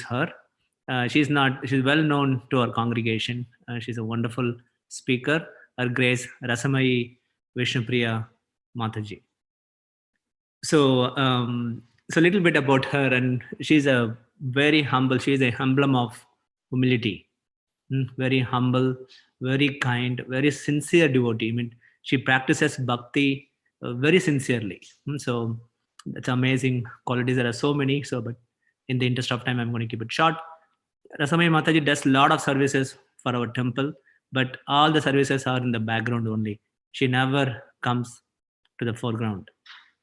her. She's well known to our congregation. She's a wonderful speaker. Her Grace Rasamayi Lakshmi Priya Mataji. So, so a little bit about her, and she's a very humble. She's a emblem of humility. Very humble, very kind, very sincere devotee. I mean, she practices bhakti very sincerely. So that's amazing qualities. There are so many. So, but in the interest of time, I'm going to keep it short. Rasamayi Mataji does a lot of services for our temple, but all the services are in the background only. She never comes to the foreground.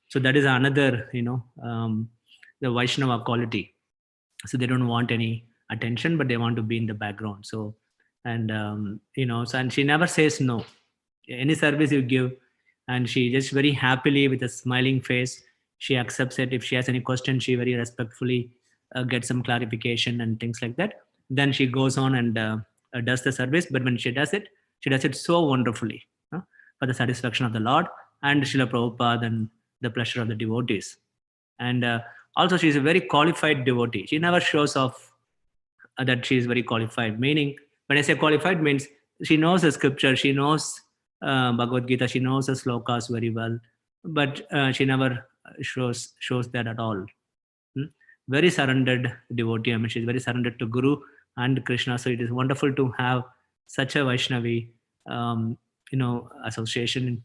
So that is another, the Vaishnava quality. So they don't want any attention, but they want to be in the background. So, and and she never says no. Any service you give, and she just very happily with a smiling face, she accepts it. If she has any question, she very respectfully gets some clarification and things like that. Then she goes on and does the service. But when she does it so wonderfully for the satisfaction of the Lord and Srila Prabhupada and the pleasure of the devotees. And also, she is a very qualified devotee. She never shows off that she is very qualified. Meaning, when I say qualified, means she knows the scripture, she knows Bhagavad Gita, she knows the slokas very well, but she never shows that at all. Very surrendered devotee. I mean, she's very surrendered to Guru and Krishna. So it is wonderful to have such a Vaishnavi, association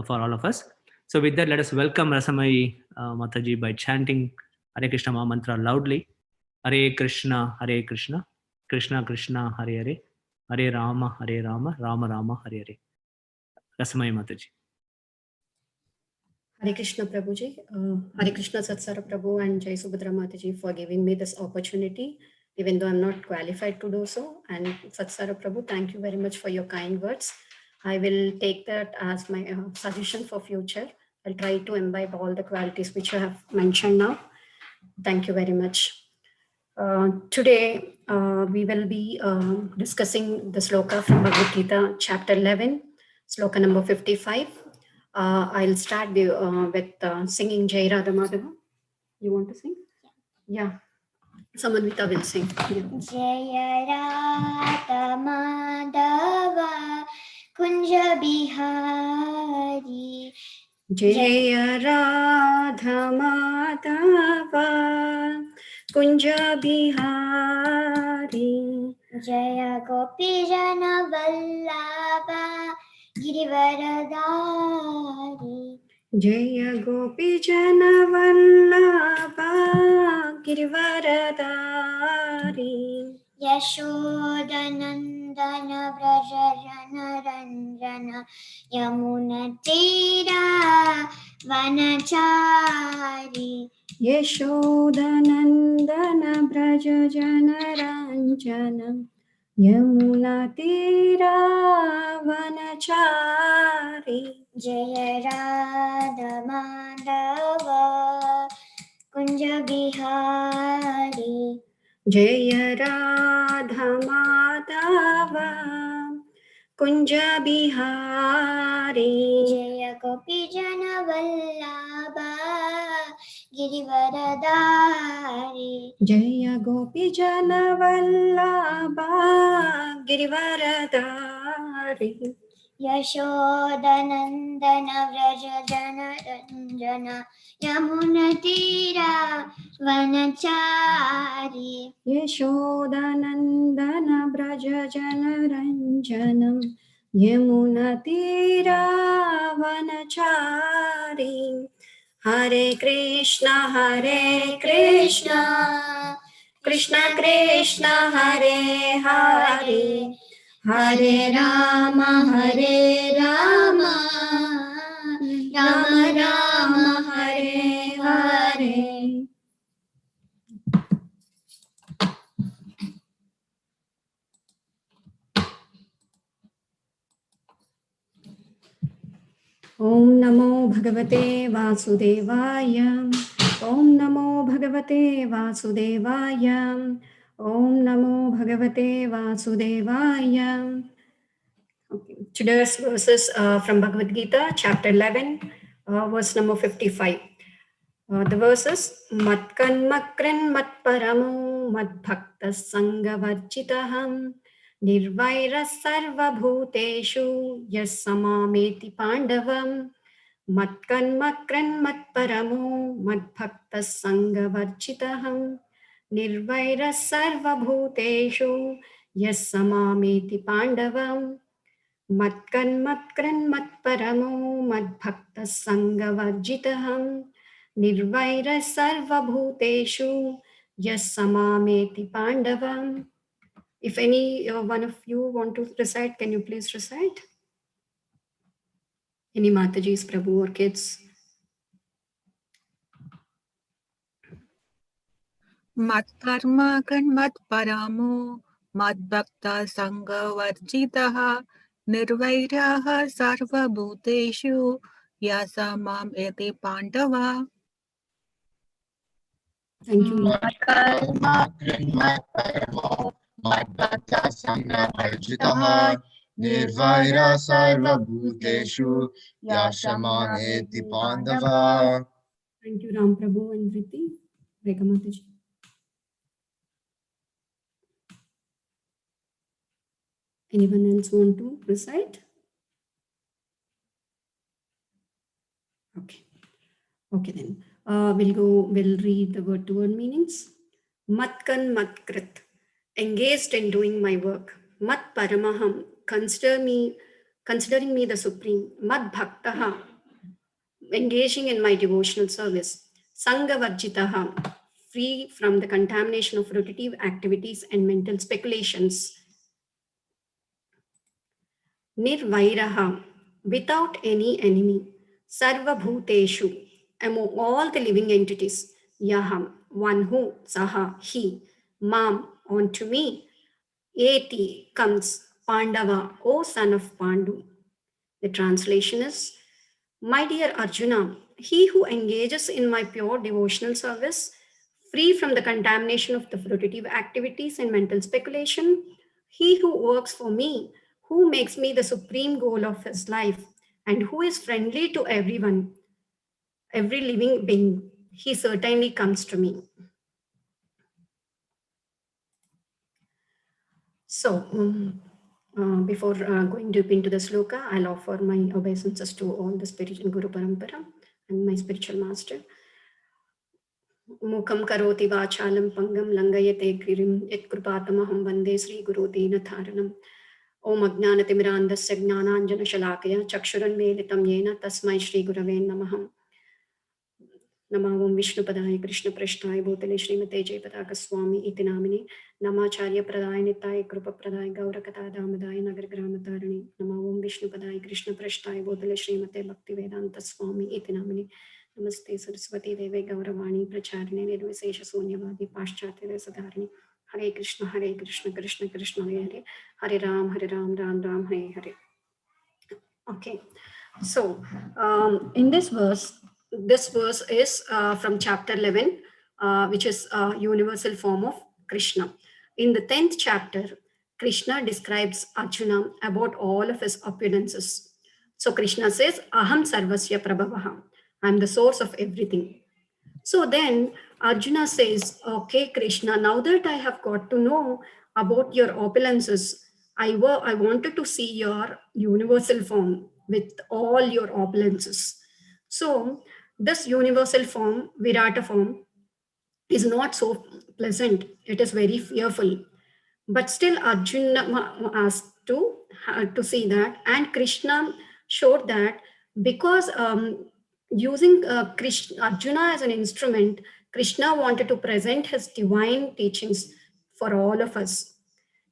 for all of us. So with that, let us welcome Rasamayi Mataji by chanting Hare Krishna Maha Mantra loudly. Hare Krishna, Krishna Krishna, Hare Hare, Hare Rama, Rama Rama, Hare Hare. Rasamayi Mataji. Hare Krishna Prabhuji, Hare Krishna Satsara Prabhu and Jai Subhadra Mataji for giving me this opportunity, even though I'm not qualified to do so. And Satsara Prabhu, thank you very much for your kind words. I will take that as my suggestion for future. I'll try to imbibe all the qualities which you have mentioned now. Thank you very much. Today, we will be discussing the sloka from Bhagavad Gita, chapter 11, sloka number 55. I'll start with singing Jai Radha Madhava. You want to sing? Yeah. Samanvita will sing. Jai Radha Madhava Kunja Bihari. Jai Radha Madhava Kunja Bihari. Jaya Gopi Jana Vallabha Girivaradari. Jaya Gopi Jana Vallabha Girivaradari. Yashodanandana Vraja Jana Ranjana Yamuna Tira Vanachari. Yashodanandana Vraja Jana Ranjana Yamuna Tira Vanachari. Jaya Radha Madhava Kunja Bihari. Jaya Radha Madhava Kunja Bihari. Jaya Gopi Jana Vallabha Girivaradari. Jaya Gopi Jana Vallabha Girivaradari. Yashodanandana Vraja Jana Ranjana Yamuna Tira Vanachari. Yashodanandana Vraja Jana Ranjanam Yamuna Tira Vanachari. Hare Krishna, Krishna Krishna, Hare Hare, Hare Rama, Rama Rama, Hare Hare. Om Namo Bhagavate Vasudevaya. Om Namo Bhagavate Vasudevaya. Om Namo Bhagavate Vasudevaya. Okay. Today's verses from Bhagavad Gita, chapter 11, verse number 55. The verses Matkan Makran Matparamo madbhaktas sangavarjitaham nirvairas sarvabhuteshu yas samameti pandavam matkanmakran matparamo madbhaktas sangavarjitaham nirvairas sarvabhuteshu yas samameti pandavam matkanmakran matparamo madbhaktas sangavarjitaham nirvairas sarvabhuteshu yas samameti pandavam. If any one of you want to recite, can you please recite? Any Matajis, Prabhu or kids? Matkarma kanmat paramo madbhakta sangavarjitaha nirvairaha sarva bhuteshu yasamam eti pandava. Thank you. Matkarma kanmat paramo madbhakta sangavarjitaha nirvaira sarva bhuteshu yasamameti pandava. Thank you, Ram Prabhu and Vriti. Rekha Mataji. Anyone else want to recite? Okay. Okay then. We'll read the word to word meanings. Matkan matkrit, engaged in doing my work. Mat paramaham, considering me the supreme. Mat bhaktaha, engaging in my devotional service. Sangavarjitaha, free from the contamination of repetitive activities and mental speculations. Nirvairaha, without any enemy. Sarva bhuteshu, among all the living entities. Yaham, one who, saha, he, mam, onto me. Eti, comes, Pandava, O son of Pandu. The translation is, my dear Arjuna, he who engages in my pure devotional service, free from the contamination of the fruitive activities and mental speculation, he who works for me, who makes me the supreme goal of his life, and who is friendly to everyone, every living being, he certainly comes to me. So, before going deep into the sloka, I'll offer my obeisances to all the spiritual Guru Parampara and my spiritual master. Mukam karoti vachalam pangam langayate kririm yatkrupatamahamvande Sri Guru Dinatharanam. Om Ajnanatimirandasya Jnananjana Shalakaya Chakshuran Melitam Yena Tasmai Shri Gurave Namaham. Namam Vishnu Padaya Krishna Prashtaya Bhutale Srimate Jayapataka Swami Iti Namini Namacharya Pradaya Nitaya Krupa Pradaya Gaurakata Damadaya Nagar Gramatarani Namam Vishnu Padaya Krishna Prashtaya Bhutale Srimate Bhakti Vedanta Swami Iti Namini Namaste Saraswati Deve Gauravani Pracharine Nirvisesha Sunyavadi Paschatya Sadarani Hare Krishna Krishna Krishna Hare Hare Ram Ram Ram Hare Hare. Okay, so in this verse is from chapter 11, which is universal form of Krishna. In the 10th chapter, Krishna describes Arjuna about all of his opulences. So Krishna says, Aham Sarvasya Prabhavaha, I am the source of everything. So then Arjuna says, okay, Krishna, now that I have got to know about your opulences, I wanted to see your universal form with all your opulences. So this universal form, Virata form, is not so pleasant. It is very fearful. But still Arjuna asked to see that, and Krishna showed that because using Arjuna as an instrument, Krishna wanted to present his divine teachings for all of us.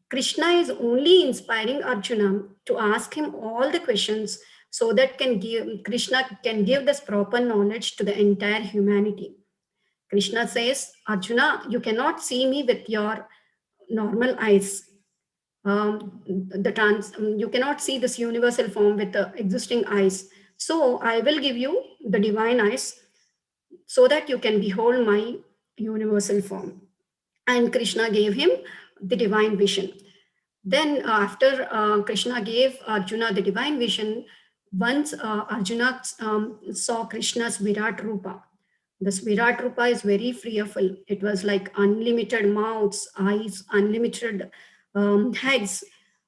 Krishna is only inspiring Arjuna to ask him all the questions so that Krishna can give this proper knowledge to the entire humanity. Krishna says, Arjuna, you cannot see me with your normal eyes. You cannot see this universal form with the existing eyes. So I will give you the divine eyes so that you can behold my universal form. And Krishna gave him the divine vision. Then after Krishna gave Arjuna the divine vision, once Arjuna saw Krishna's Virat Rupa, This Virat Rupa is very fearful. It was like unlimited mouths, eyes, unlimited heads,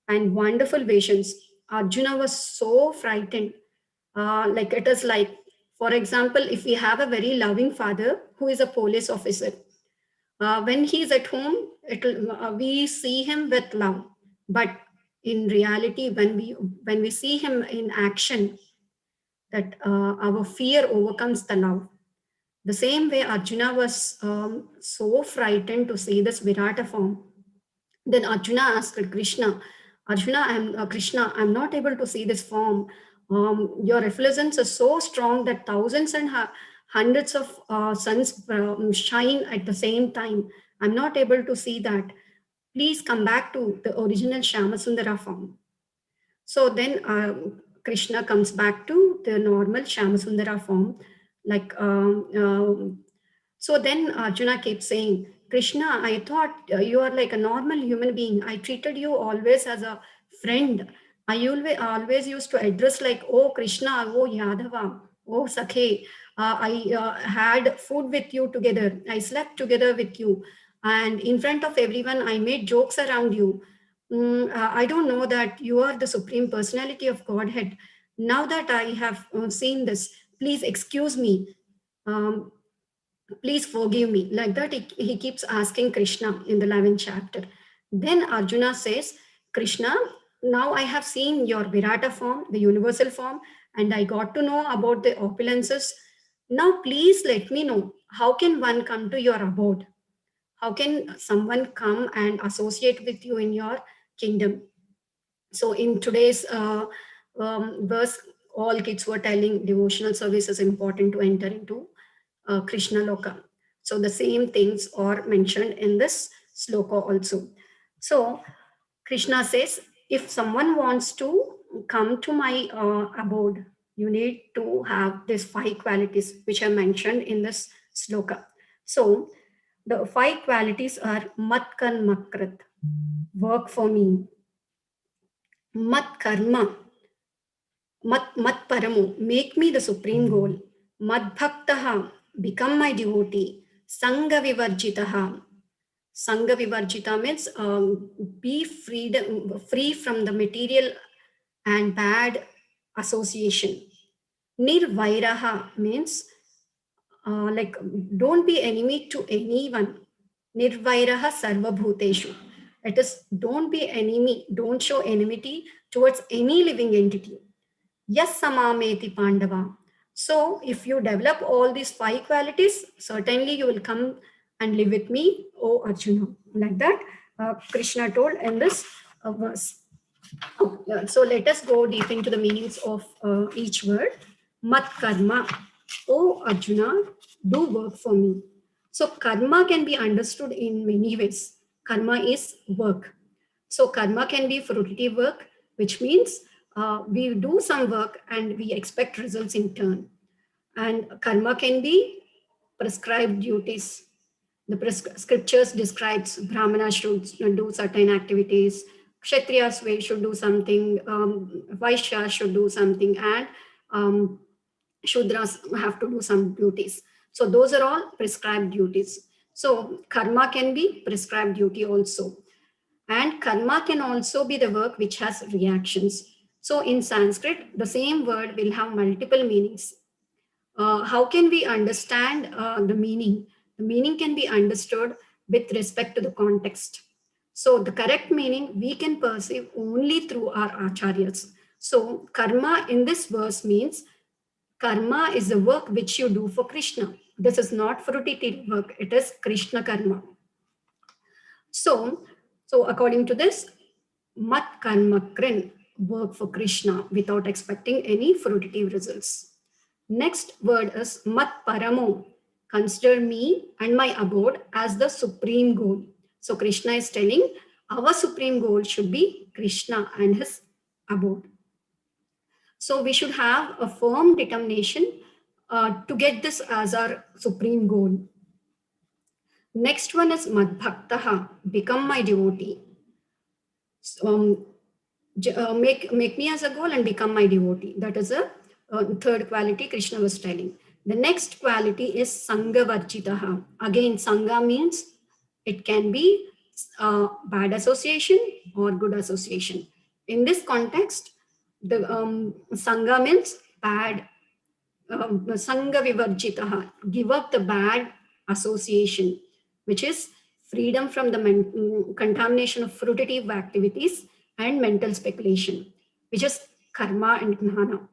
and wonderful visions. Arjuna was so frightened. Like it is like, for example, if we have a very loving father who is a police officer, when he's at home, we see him with love. But in reality, when we see him in action, that our fear overcomes the love. The same way Arjuna was so frightened to see this Virata form. Then Arjuna asked Krishna, Krishna, I'm not able to see this form. Your effulgence is so strong that thousands and hundreds of suns shine at the same time. I'm not able to see that. Please come back to the original Shyamasundara form. So then Krishna comes back to the normal Shyamasundara form. Like, so then Arjuna keeps saying, Krishna, I thought you are like a normal human being. I treated you always as a friend. I always used to address like, oh Krishna, oh Yadava, oh Sakhe. I had food with you together. I slept together with you. And in front of everyone, I made jokes around you. I don't know that you are the Supreme Personality of Godhead. Now that I have seen this, please excuse me. Please forgive me. Like that, he keeps asking Krishna in the 11th chapter. Then Arjuna says, Krishna, now I have seen your Virata form, the universal form, and I got to know about the opulences. Now, please let me know, how can one come to your abode? How can someone come and associate with you in your kingdom? So in today's verse, all kids were telling devotional service is important to enter into Krishna Loka. So the same things are mentioned in this sloka also. So Krishna says, if someone wants to come to my abode, you need to have these 5 qualities which are mentioned in this sloka. So the 5 qualities are Matkan Makrat, work for me. Mat Karma, Mat Paramo, make me the supreme goal. Mad Bhaktaha, become my devotee. Sangha Vivarjitaha. Sangha Vivarjita means be free from the material and bad association. Nirvairaha means like don't be enemy to anyone. Nirvairaha sarva bhuteshu. It is don't be enemy, don't show enmity towards any living entity. Yes samameti pandava. So if you develop all these 5 qualities, certainly you will come and live with me, O Arjuna. Like that, Krishna told in this verse. So let us go deep into the meanings of each word. Mat karma. O Arjuna, do work for me. So karma can be understood in many ways. Karma is work. So karma can be fruitive work, which means we do some work and we expect results in turn. And karma can be prescribed duties. The scriptures describes Brahmanas should do certain activities, Kshatriyas should do something, Vaishyas should do something, and Shudras have to do some duties. So those are all prescribed duties. So karma can be prescribed duty also. And karma can also be the work which has reactions. So in Sanskrit, the same word will have multiple meanings. How can we understand the meaning? The meaning can be understood with respect to the context. So the correct meaning we can perceive only through our acharyas. So karma in this verse means karma is the work which you do for Krishna. This is not fruitive work, it is Krishna karma. So according to this, mat karma krin, work for Krishna without expecting any fruitive results. Next word is mat paramo, consider me and my abode as the supreme goal. So Krishna is telling our supreme goal should be Krishna and his abode. So we should have a firm determination to get this as our supreme goal. Next one is madbhaktaha, become my devotee. Make me as a goal and become my devotee. That is a third quality Krishna was telling. The next quality is Sangha Varjitaha. Again, Sangha means it can be bad association or good association. In this context, the Sangha means bad, Sangha Vivarjitaha, give up the bad association, which is freedom from the contamination of fruitative activities and mental speculation, which is karma and gnana.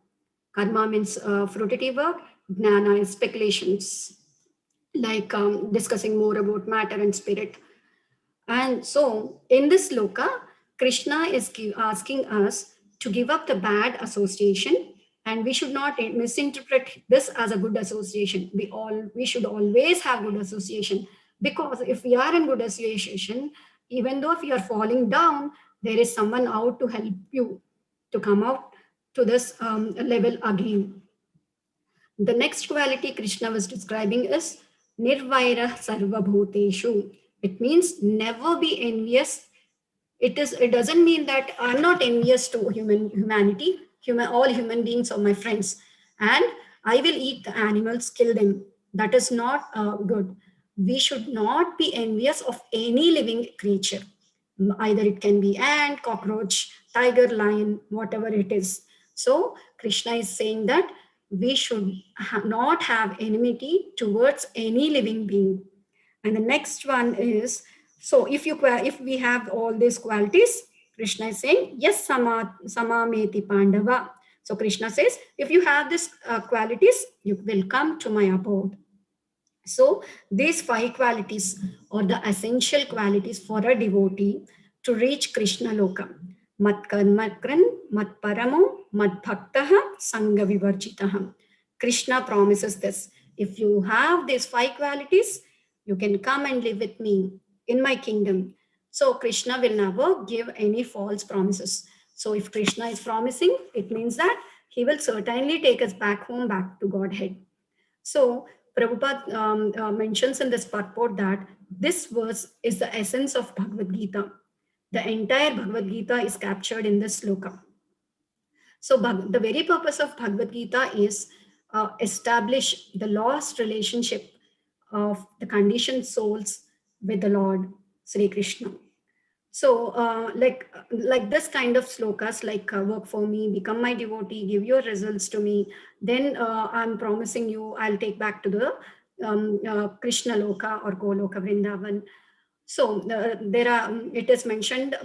Karma means fruitative work, gnana is speculations, like discussing more about matter and spirit. And so in this sloka, Krishna is asking us to give up the bad association, and we should not misinterpret this as a good association. We should always have good association, because if we are in good association, even though if you are falling down, there is someone out to help you to come out to this level again. The next quality Krishna was describing is Nirvaira Sarvabhuteshu. It means never be envious. It doesn't mean that I'm not envious to humanity. All human beings are my friends, and I will eat the animals, kill them. That is not good. We should not be envious of any living creature. Either it can be ant, cockroach, tiger, lion, whatever it is. So Krishna is saying that we should not have enmity towards any living being. And the next one is, so if we have all these qualities, Krishna is saying, yes, samameti pandava. So Krishna says, if you have these qualities, you will come to my abode. So these 5 qualities are the essential qualities for a devotee to reach Krishna Loka. Mat karmakran, mat paramo, mat bhaktaha, sangha vivarjitaha. Krishna promises this. If you have these 5 qualities, you can come and live with me in my kingdom. So Krishna will never give any false promises. So if Krishna is promising, it means that he will certainly take us back home, back to Godhead. So Prabhupada mentions in this purport that this verse is the essence of Bhagavad Gita. The entire Bhagavad Gita is captured in this sloka. So the very purpose of Bhagavad Gita is establish the lost relationship of the conditioned souls with the Lord Sri Krishna. So like this kind of slokas, like work for me, become my devotee, give your results to me, then I'm promising you I'll take back to the Krishna Loka or Goloka Vrindavan. So there are it is mentioned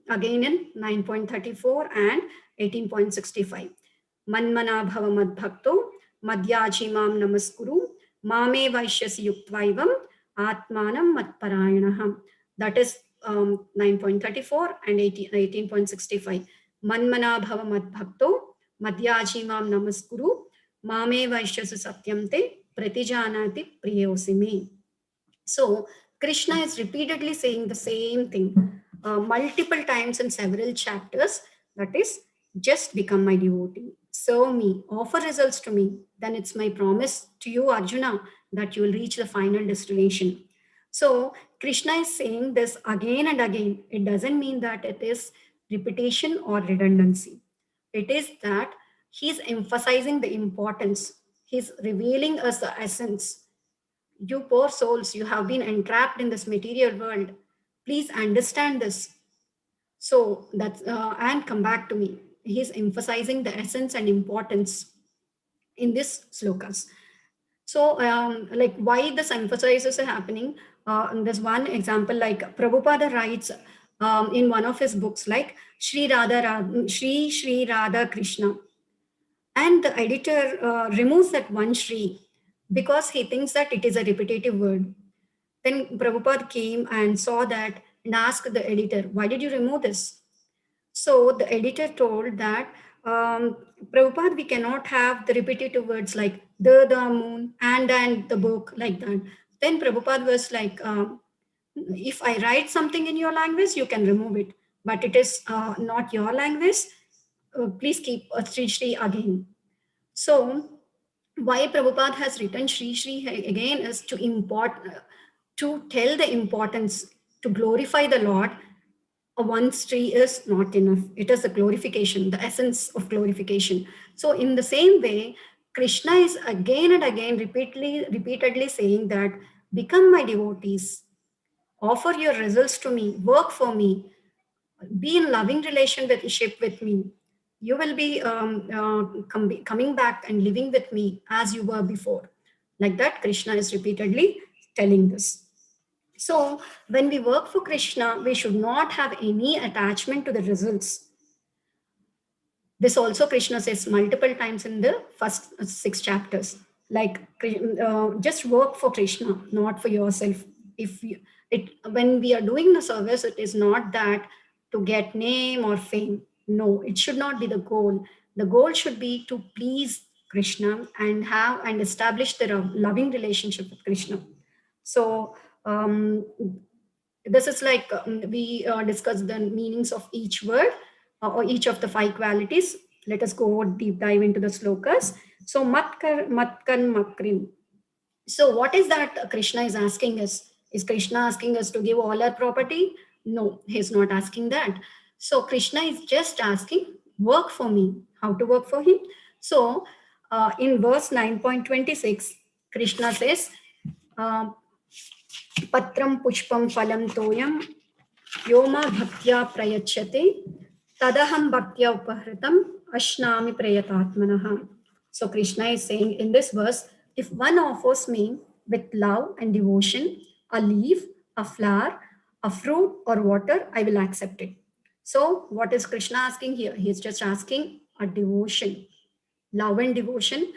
again in 9.34 and 18.65. Manmana bhava madbhakto madhyajimam namaskuru mame vaishyasi yuktvaivam atmanam matparayanaham. That is 9.34 and 18.65. Manmana bhava madbhakto madhyajimam namaskuru mame vaishyasi satyam te pratijanati priyosime. So Krishna is repeatedly saying the same thing multiple times in several chapters. That is, just become my devotee, serve me, offer results to me. Then it's my promise to you, Arjuna, that you will reach the final destination. So Krishna is saying this again and again. It doesn't mean that it is repetition or redundancy. It is that he's emphasizing the importance. He's revealing us the essence. You poor souls, you have been entrapped in this material world. Please understand this. So that's and come back to me. He's emphasizing the essence and importance in this slokas. So like why this emphasis is happening? There's one example, like Prabhupada writes in one of his books, like Sri Radha Krishna. And the editor removes that one Shri because he thinks that it is a repetitive word. Then Prabhupada came and saw that and asked the editor, why did you remove this? So the editor told that, Prabhupada, we cannot have the repetitive words like the moon, and the book, like that. Then Prabhupada was like, if I write something in your language, you can remove it. But it is not your language. Please keep Sri Sri again. So why Prabhupada has written Sri Sri again is to tell the importance, to glorify the Lord. One Sri is not enough. It is the glorification, the essence of glorification. So in the same way, Krishna is again and again repeatedly saying that become my devotees, offer your results to me, work for me, be in loving relationship with me. You will be coming back and living with me as you were before. Like that, Krishna is repeatedly telling this. So when we work for Krishna, we should not have any attachment to the results. This also Krishna says multiple times in the first 6 chapters. Like just work for Krishna, not for yourself. When we are doing the service, it is not that to get name or fame. No, it should not be the goal. The goal should be to please Krishna and establish the loving relationship with Krishna. So this is like we discussed the meanings of each word or each of the 5 qualities. Let us go deep dive into the slokas. So matkan makrin. So what is that Krishna is asking us? Is Krishna asking us to give all our property? No, he's not asking that. So Krishna is just asking, work for me. How to work for him? So in verse 9.26, Krishna says, Patram pushpam phalam toyam Yoma bhaktya prayachyate tadaham bhaktya upahritam ashnami prayatatmanaha. So Krishna is saying in this verse, if one offers me with love and devotion a leaf, a flower, a fruit or water, I will accept it. So what is Krishna asking here? He is just asking a devotion, love and devotion.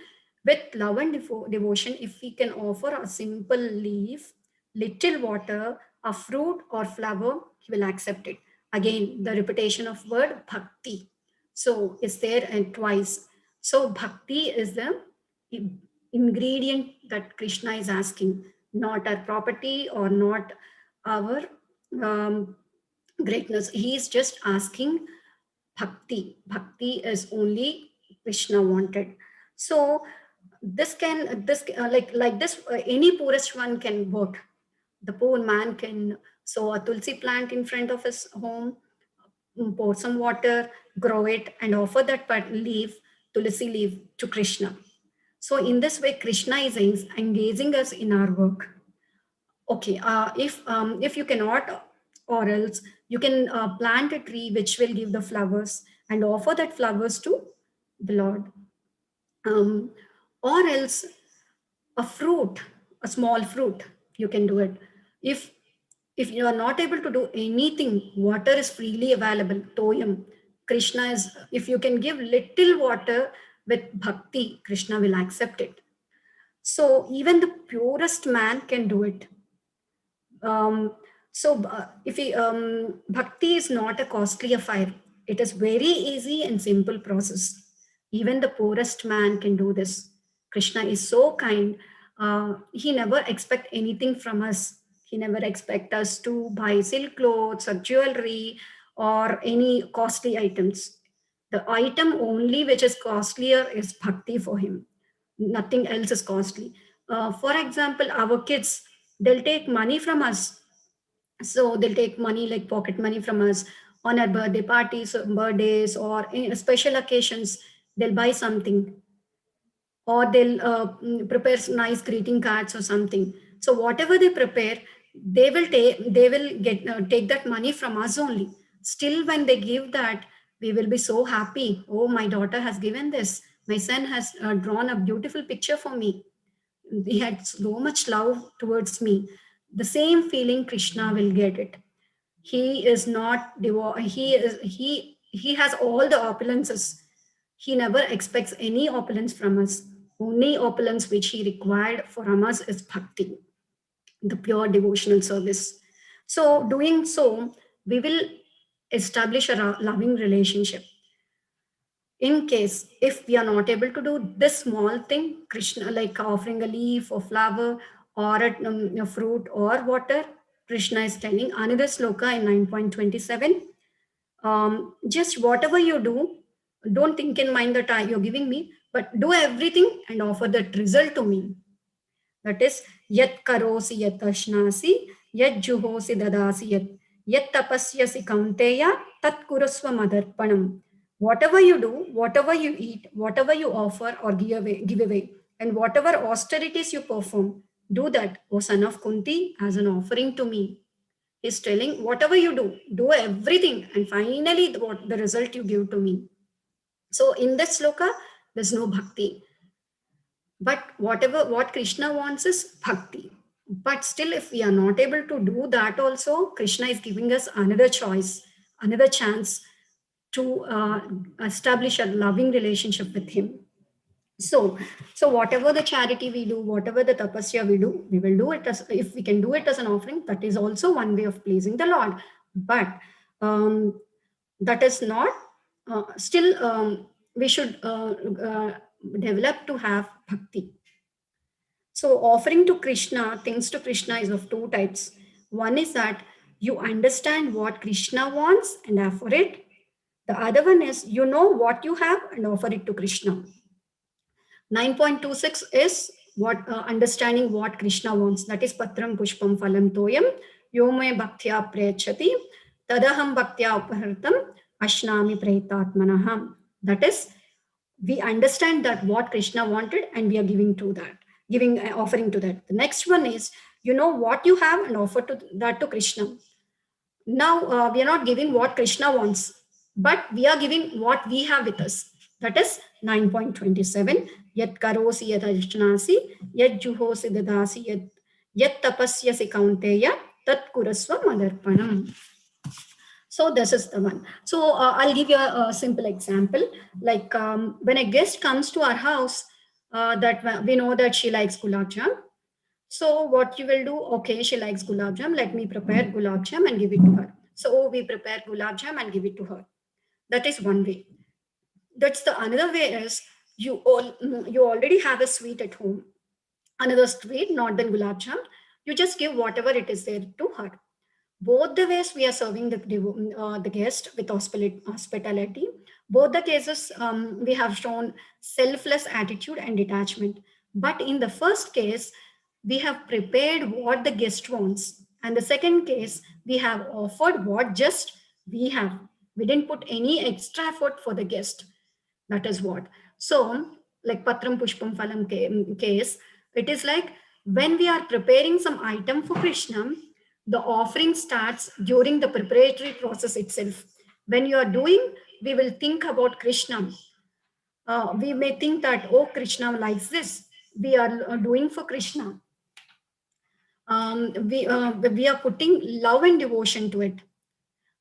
With love and devotion, if we can offer a simple leaf, little water, a fruit or flower, he will accept it. Again, the repetition of word bhakti. So it's there and twice. So bhakti is the ingredient that Krishna is asking, not our property or not our greatness. He is just asking bhakti. Bhakti is only Krishna wanted. So this like this any poorest one can work. The poor man can sow a tulsi plant in front of his home, pour some water, grow it, and offer that leaf, tulsi leaf, to Krishna. So in this way, Krishna is engaging us in our work. Okay, if you cannot, or else you can plant a tree which will give the flowers and offer that flowers to the Lord. Or else a fruit, a small fruit, you can do it. If you are not able to do anything, water is freely available. Toyam, Krishna is, if you can give little water with bhakti, Krishna will accept it. So even the purest man can do it. Bhakti is not a costly affair. It is very easy and simple process. Even the poorest man can do this. Krishna is so kind. He never expect anything from us. He never expect us to buy silk clothes or jewelry or any costly items. The item only which is costlier is bhakti for him. Nothing else is costly. For example, our kids, they'll take money from us. So they'll take money like pocket money from us on our birthday parties, birthdays, or in special occasions. They'll buy something, or they'll prepare nice greeting cards or something. So whatever they prepare, they will take that money from us only. Still, when they give that, we will be so happy. Oh, my daughter has given this. My son has drawn a beautiful picture for me. He had so much love towards me. The same feeling Krishna will get it. He is not he has all the opulences. He never expects any opulence from us. Only opulence which he required from us is bhakti, the pure devotional service. So doing so, we will establish a loving relationship. In case if we are not able to do this small thing, Krishna, like offering a leaf or flower or a fruit or water, Krishna is telling another sloka in 9.27. Just whatever you do, don't think in mind that you're giving me, but do everything and offer that result to me. That is, yat karosi yat ashnasi, yat juhosi dadasi yat tapasyasi kaunteya, tat kurusva madarpanam. Whatever you do, whatever you eat, whatever you offer or give away, and whatever austerities you perform, do that, O son of Kunti, as an offering to me. He's telling, whatever you do everything, and finally what the result you give to me. So in this sloka, there's no bhakti. But what Krishna wants is bhakti. But still, if we are not able to do that also, Krishna is giving us another choice, another chance to establish a loving relationship with him. So whatever the charity we do, whatever the tapasya we do, we will do it as, if we can do it as an offering, that is also one way of pleasing the Lord. But that is not, still we should develop to have bhakti. So offering to Krishna, things to Krishna is of two types. One is that you understand what Krishna wants and offer it. The other one is you know what you have and offer it to Krishna. 9.26 is what understanding what Krishna wants. That is patram pushpam phalam toyam yome bhaktya prechati tadaham bhaktya upahritam ashnami prehitatmanaham. That is, we understand that what Krishna wanted and we are giving to that, offering to that. The next one is you know what you have and offer to that to Krishna. Now we are not giving what Krishna wants, but we are giving what we have with us. That is 9.27. Yat karosi yat ajnasi yat juhosi dadasi yat tapasyasi kaunteya tat kurasva madarpanam. So this is the one. So I'll give you a simple example. Like when a guest comes to our house, that we know that she likes gulab jam. So what you will do? Okay, she likes gulab jam. Let me prepare gulab jam and give it to her. So we prepare gulab jam and give it to her. That is one way. That's the another way is you already have a sweet at home. Another sweet, not than gulab jam. You just give whatever it is there to her. Both the ways we are serving the guest with hospitality. Both the cases we have shown selfless attitude and detachment. But in the first case, we have prepared what the guest wants. And the second case, we have offered what just we have. We didn't put any extra effort for the guest. That is what. So, like Patram Pushpam Phalam case, it is like when we are preparing some item for Krishna, the offering starts during the preparatory process itself. When you are doing, we will think about Krishna. We may think that, oh, Krishna likes this. We are doing for Krishna. We are putting love and devotion to it.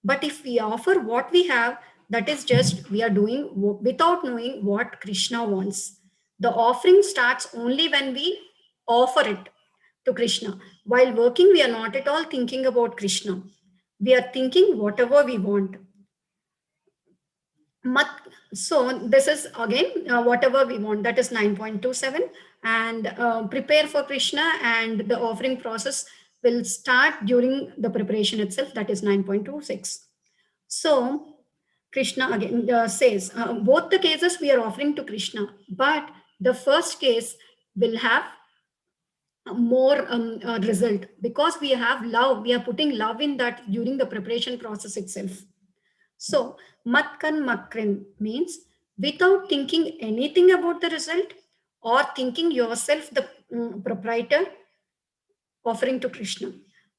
But if we offer what we have, that is just we are doing without knowing what Krishna wants. The offering starts only when we offer it to Krishna. While working, we are not at all thinking about Krishna. We are thinking whatever we want. So this is again whatever we want. That is 9.27. And prepare for Krishna, and the offering process will start during the preparation itself. That is 9.26. So Krishna again says, both the cases we are offering to Krishna, but the first case will have more result because we have love. We are putting love in that during the preparation process itself. So matkan makrin means without thinking anything about the result or thinking yourself the proprietor, offering to Krishna.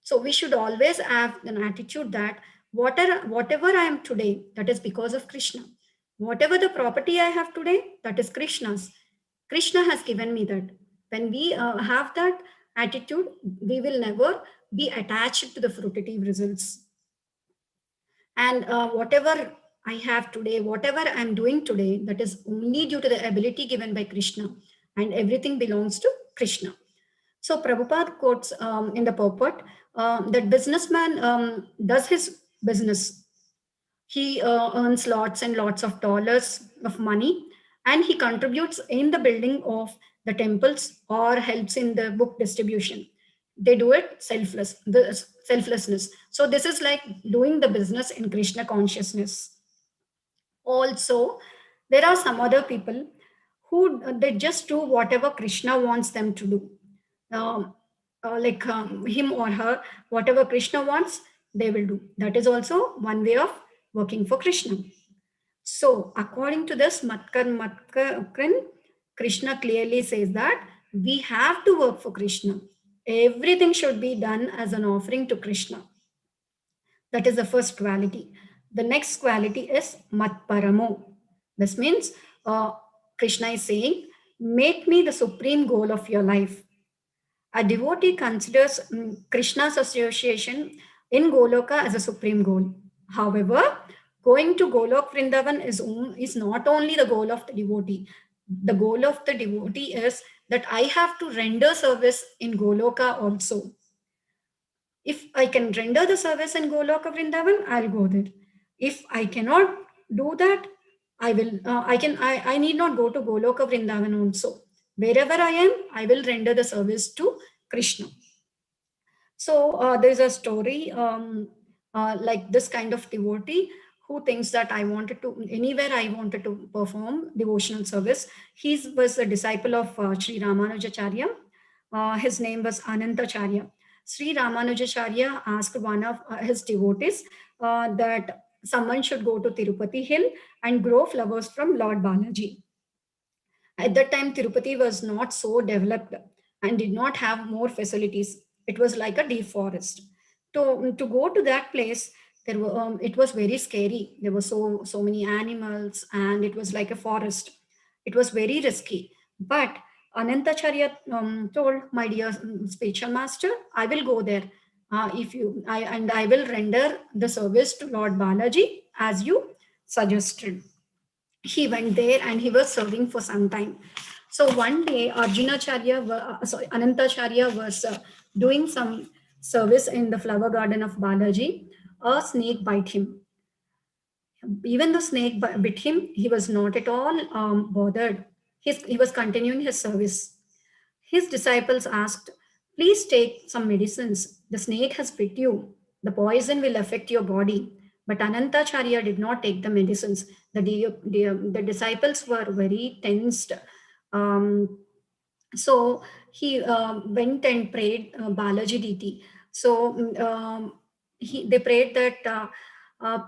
So we should always have an attitude that whatever I am today, that is because of Krishna. Whatever the property I have today, that is Krishna's. Krishna has given me that. When we have that attitude, we will never be attached to the fruitive results. And whatever I have today, whatever I'm doing today, that is only due to the ability given by Krishna, and everything belongs to Krishna. So Prabhupada quotes in the purport that businessman does his business. He earns lots and lots of dollars of money, and he contributes in the building of the temples or helps in the book distribution. They do it selflessness. So this is like doing the business in Krishna consciousness. Also, there are some other people who they just do whatever Krishna wants them to do. Him or her, whatever Krishna wants, they will do. That is also one way of working for Krishna. So according to this Matkar, Krishna clearly says that we have to work for Krishna. Everything should be done as an offering to Krishna. That is the first quality. The next quality is Matparamo. This means Krishna is saying, make me the supreme goal of your life. A devotee considers Krishna's association in Goloka as a supreme goal. However, going to Golok Vrindavan is not only the goal of the devotee. The goal of the devotee is that I have to render service in Goloka also. If I can render the service in Goloka Vrindavan, I'll go there. If I cannot do that, I will. I need not go to Goloka Vrindavan also. Wherever I am, I will render the service to Krishna. So there's a story like this kind of devotee who thinks that anywhere I wanted to perform devotional service. He was a disciple of Sri Ramanujacharya. His name was Anantacharya. Sri Ramanujacharya asked one of his devotees that someone should go to Tirupati hill and grow flowers from Lord Balaji. At that time, Tirupati was not so developed and did not have more facilities. It was like a deep forest. To go to that place, it was very scary. There were so many animals, and it was like a forest. It was very risky. But Anantacharya told, my dear spiritual master, I will go there. I will render the service to Lord Balaji as you suggested. He went there and he was serving for some time. So one day, Anantacharya was doing some service in the flower garden of Balaji. A snake bit him. Even the snake bit him, he was not at all bothered. He was continuing his service. His disciples asked, please take some medicines. The snake has bit you. The poison will affect your body. But Anantacharya did not take the medicines. The disciples were very tensed. So he went and prayed Balaji deity. So they prayed that,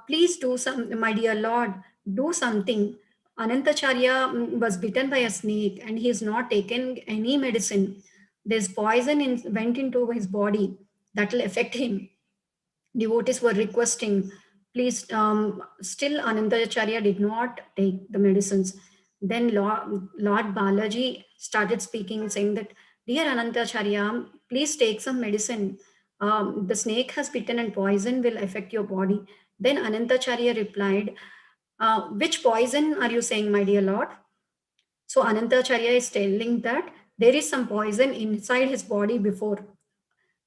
please do some, my dear Lord, do something. Anantacharya was bitten by a snake and he has not taken any medicine. This poison went into his body. That will affect him. Devotees were requesting, please, still Anantacharya did not take the medicines. Then Lord Balaji started speaking, saying that, dear Anantacharya, please take some medicine. The snake has bitten and poison will affect your body. Then Anantacharya replied, which poison are you saying, my dear Lord? So Anantacharya is telling that there is some poison inside his body before.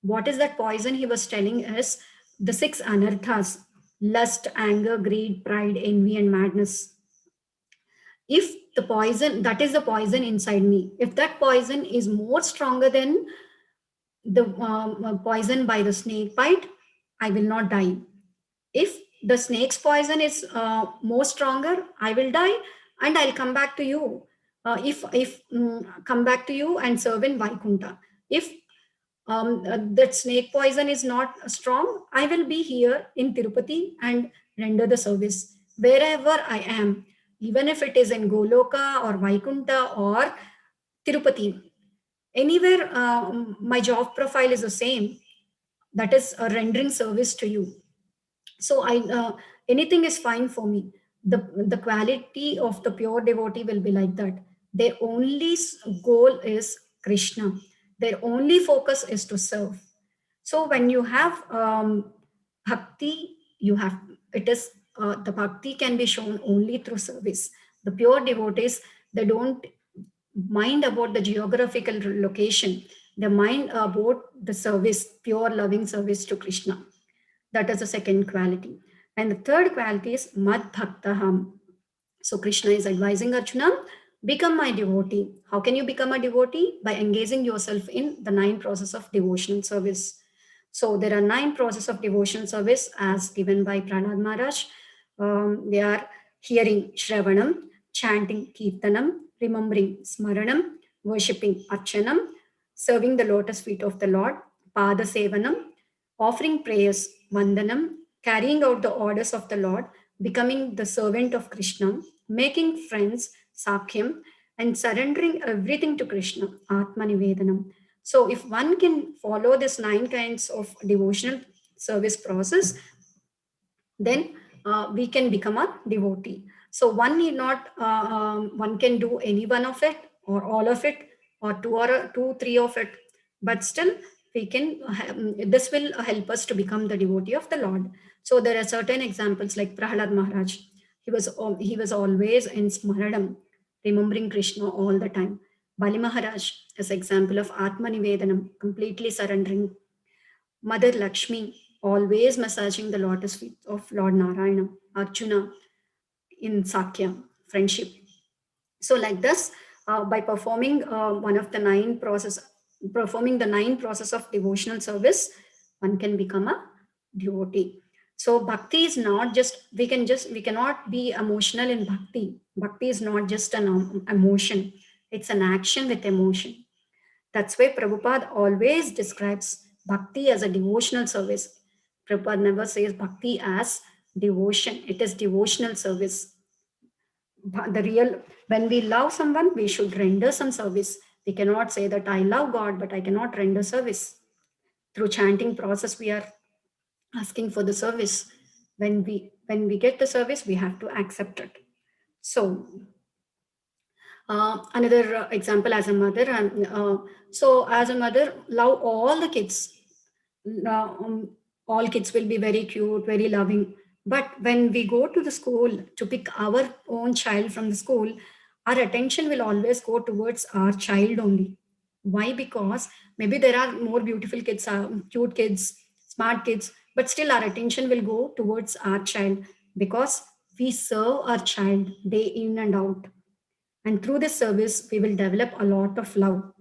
What is that poison he was telling is the 6 anarthas: lust, anger, greed, pride, envy, and madness. If the poison, that is the poison inside me, if that poison is more stronger than the poison by the snake bite, I will not die. If the snake's poison is more stronger, I will die and I'll come back to you. Come back to you and serve in Vaikunta. If that snake poison is not strong, I will be here in Tirupati and render the service wherever I am, even if it is in Goloka or Vaikunta or Tirupati. Anywhere, my job profile is the same. That is rendering service to you. So anything is fine for me. The quality of the pure devotee will be like that. Their only goal is Krishna. Their only focus is to serve. So when you have bhakti, the bhakti can be shown only through service. The pure devotees, they don't mind about the geographical location. They mind about the service, pure loving service to Krishna. That is the second quality. And the third quality is Mad Bhaktaham. So Krishna is advising Arjuna, become my devotee. How can you become a devotee? By engaging yourself in the 9 process of devotional service. So there are 9 process of devotional service as given by Prahlad Maharaj. They are hearing Shravanam, chanting Kirtanam, remembering Smaranam, worshipping Archanam, serving the lotus feet of the Lord, Pada Sevanam, offering prayers, Vandanam, carrying out the orders of the Lord, becoming the servant of Krishna, making friends, Sakyam, and surrendering everything to Krishna, Atma Nivedanam. So, if one can follow this 9 kinds of devotional service process, then we can become a devotee. So one need not, one can do any one of it or all of it or two, three of it, but still we can, this will help us to become the devotee of the Lord. So there are certain examples like Prahlad Maharaj. He was always in Smaranam, remembering Krishna all the time. Bali Maharaj is example of Atma Nivedanam, completely surrendering. Mother Lakshmi, always massaging the lotus feet of Lord Narayana, Arjuna in Sakya, friendship. So like this, by performing performing the 9 process of devotional service, one can become a devotee. So bhakti is not just, we cannot be emotional in bhakti. Bhakti is not just an emotion, it's an action with emotion. That's why Prabhupada always describes bhakti as a devotional service. Prabhupada never says bhakti as devotion. It is devotional service. The real, when we love someone, we should render some service. We cannot say that I love God, but I cannot render service. Through chanting process, we are asking for the service. When we get the service, we have to accept it. So another example as a mother, so as a mother, love all the kids. All kids will be very cute, very loving. But when we go to the school to pick our own child from the school, our attention will always go towards our child only. Why? Because maybe there are more beautiful kids, cute kids, smart kids, but still our attention will go towards our child because we serve our child day in and out. And through this service, we will develop a lot of love.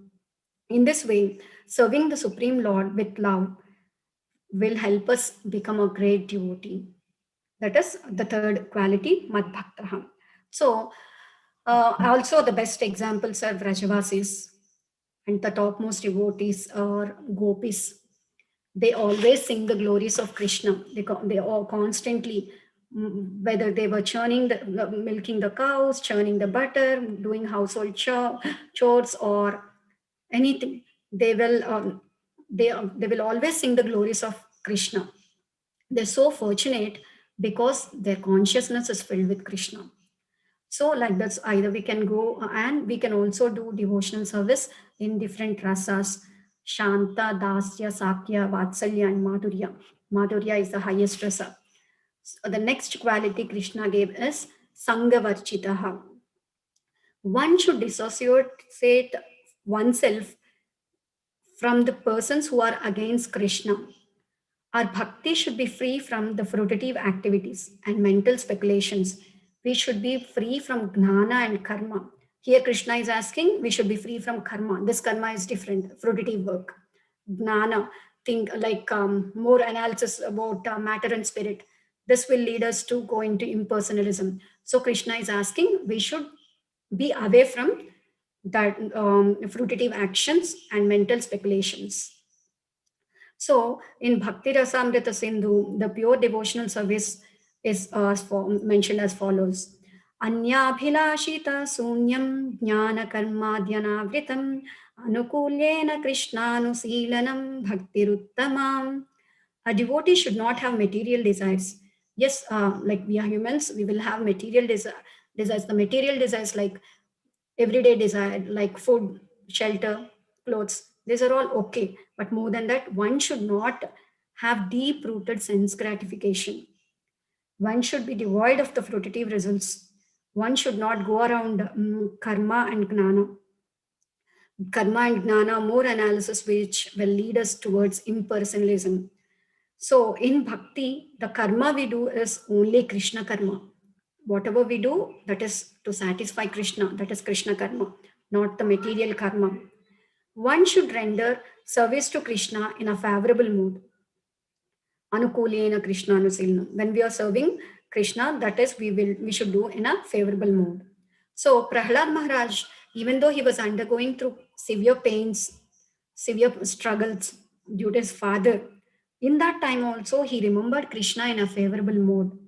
In this way, serving the Supreme Lord with love will help us become a great devotee. That is the third quality, Mad Bhaktaha. So, also the best examples are Vrajavasis, and the topmost devotees are gopis. They always sing the glories of Krishna. They all constantly, whether they were milking the cows, churning the butter, doing household chores, or anything, they will they will always sing the glories of Krishna. They're so fortunate because their consciousness is filled with Krishna. So like that's either we can go and we can also do devotional service in different rasas: Shanta, Dasya, Sakya, Vatsalya, and Madhurya. Madhurya is the highest rasa. So the next quality Krishna gave is Sangavarchitaha. One should dissociate oneself from the persons who are against Krishna. Our bhakti should be free from the fruitive activities and mental speculations. We should be free from gnana and karma. Here Krishna is asking, we should be free from karma. This karma is different, fruitive work. Gnana, think like more analysis about matter and spirit. This will lead us to go into impersonalism. So Krishna is asking, we should be away from that fruitive actions and mental speculations. So in Bhakti Rasamrita Sindhu, the pure devotional service is mentioned as follows. Anyabhilashita sunyam jnana karmadhyanavritam anukulyena krishnanu bhaktiruttamam. A devotee should not have material desires. Yes, like we are humans, we will have material desires. The material desires like everyday desire like food, shelter, clothes, these are all okay. But more than that, one should not have deep rooted sense gratification. One should be devoid of the fruitive results. One should not go around karma and gnana. Karma and gnana, more analysis which will lead us towards impersonalism. So in bhakti, the karma we do is only Krishna karma. Whatever we do, that is to satisfy Krishna, that is Krishna karma, not the material karma. One should render service to Krishna in a favorable mood. Anukulena Krishna Anusilna. When we are serving Krishna, that is we should do in a favorable mood. So Prahlad Maharaj, even though he was undergoing through severe pains, severe struggles due to his father, in that time also he remembered Krishna in a favorable mood.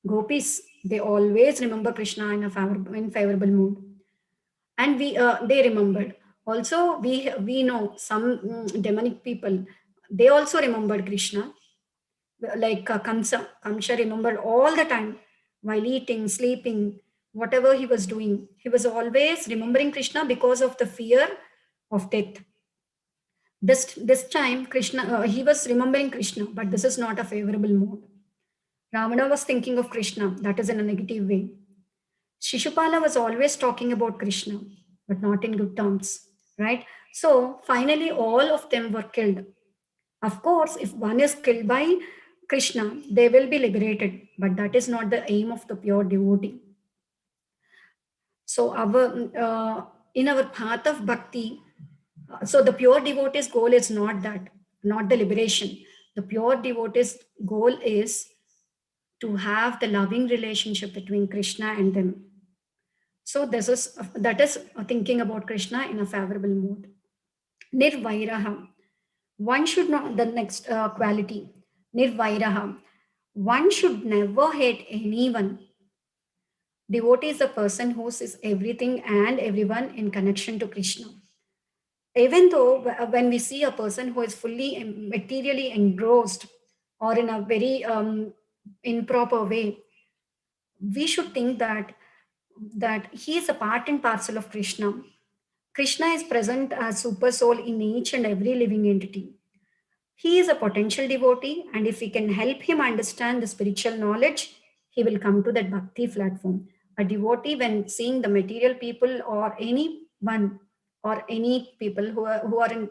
Gopis, they always remember Krishna in a favorable mood, and they remembered. Also, we know some demonic people. They also remembered Krishna, like Kamsa. Kamsa remembered all the time while eating, sleeping, whatever he was doing. He was always remembering Krishna because of the fear of death. This time, Krishna, he was remembering Krishna, but this is not a favorable mood. Ravana was thinking of Krishna, that is in a negative way. Shishupala was always talking about Krishna, but not in good terms, right? So finally, all of them were killed. Of course, if one is killed by Krishna, they will be liberated, but that is not the aim of the pure devotee. So in our path of bhakti, so the pure devotee's goal is not that, not the liberation. The pure devotee's goal is to have the loving relationship between Krishna and them. So that is thinking about Krishna in a favorable mood. Nirvairaha. One should not, the next quality, Nirvairaha. One should never hate anyone. Devotee is a person who sees everything and everyone in connection to Krishna. Even though when we see a person who is fully materially engrossed or in a very improper way, we should think that he is a part and parcel of Krishna. Krishna is present as super soul in each and every living entity. He is a potential devotee, and if we can help him understand the spiritual knowledge, he will come to that bhakti platform. A devotee, when seeing the material people or anyone or any people who are in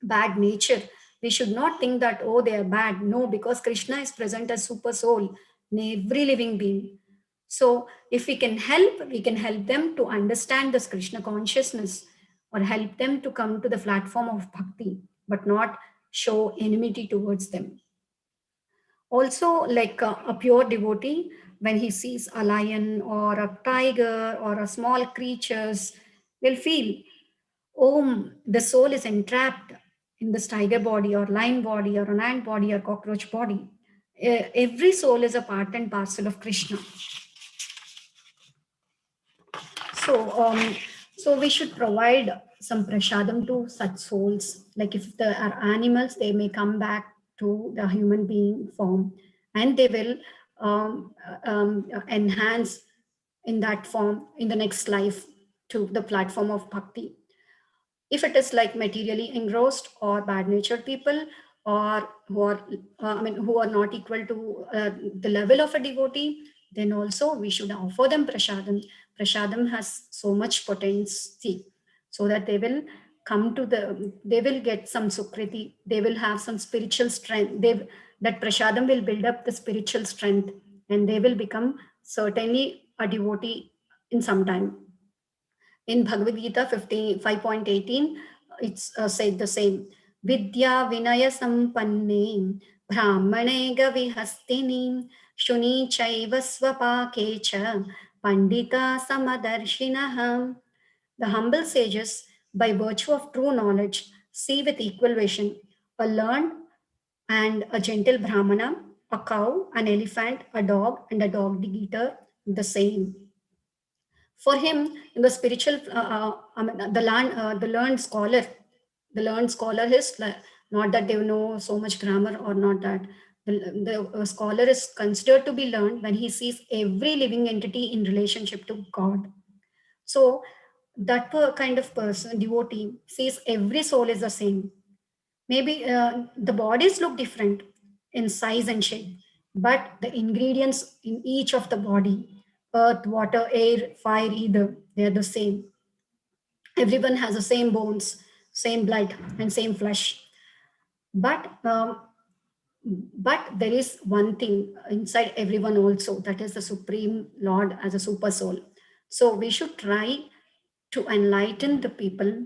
bad nature, we should not think that, oh, they are bad. No, because Krishna is present as super soul in every living being. So if we can help them to understand this Krishna consciousness, or help them to come to the platform of bhakti, but not show enmity towards them. Also, like a pure devotee, when he sees a lion or a tiger or a small creatures, will feel, oh, the soul is entrapped in this tiger body or lion body or an ant body or cockroach body. Every soul is a part and parcel of Krishna. So we should provide some prashadam to such souls. Like if there are animals, they may come back to the human being form, and they will enhance in that form in the next life to the platform of bhakti. If it is like materially engrossed or bad natured people, or who are not equal to the level of a devotee, then also we should offer them prashadam. Prashadam has so much potency, so that they will they will get some sukriti, they will have some spiritual strength. That prashadam will build up the spiritual strength, and they will become certainly a devotee in some time. In Bhagavad Gita 5.18, it's said the same. Vidya Vinaya Sampanne Brahmane Gavihastini Shuni Chaiva Swapakecha Pandita Samadarshinaha. The humble sages, by virtue of true knowledge, see with equal vision a learned and a gentle Brahmana, a cow, an elephant, a dog, and a dog eater, the same. For him, in the spiritual, the learned scholar is not that they know so much grammar or not that. The scholar is considered to be learned when he sees every living entity in relationship to God. So that kind of person, devotee, sees every soul is the same. Maybe the bodies look different in size and shape, but the ingredients in each of the body, earth, water, air, fire, either, they are the same. Everyone has the same bones, same blood, and same flesh. But there is one thing inside everyone also, that is the Supreme Lord as a super soul. So we should try to enlighten the people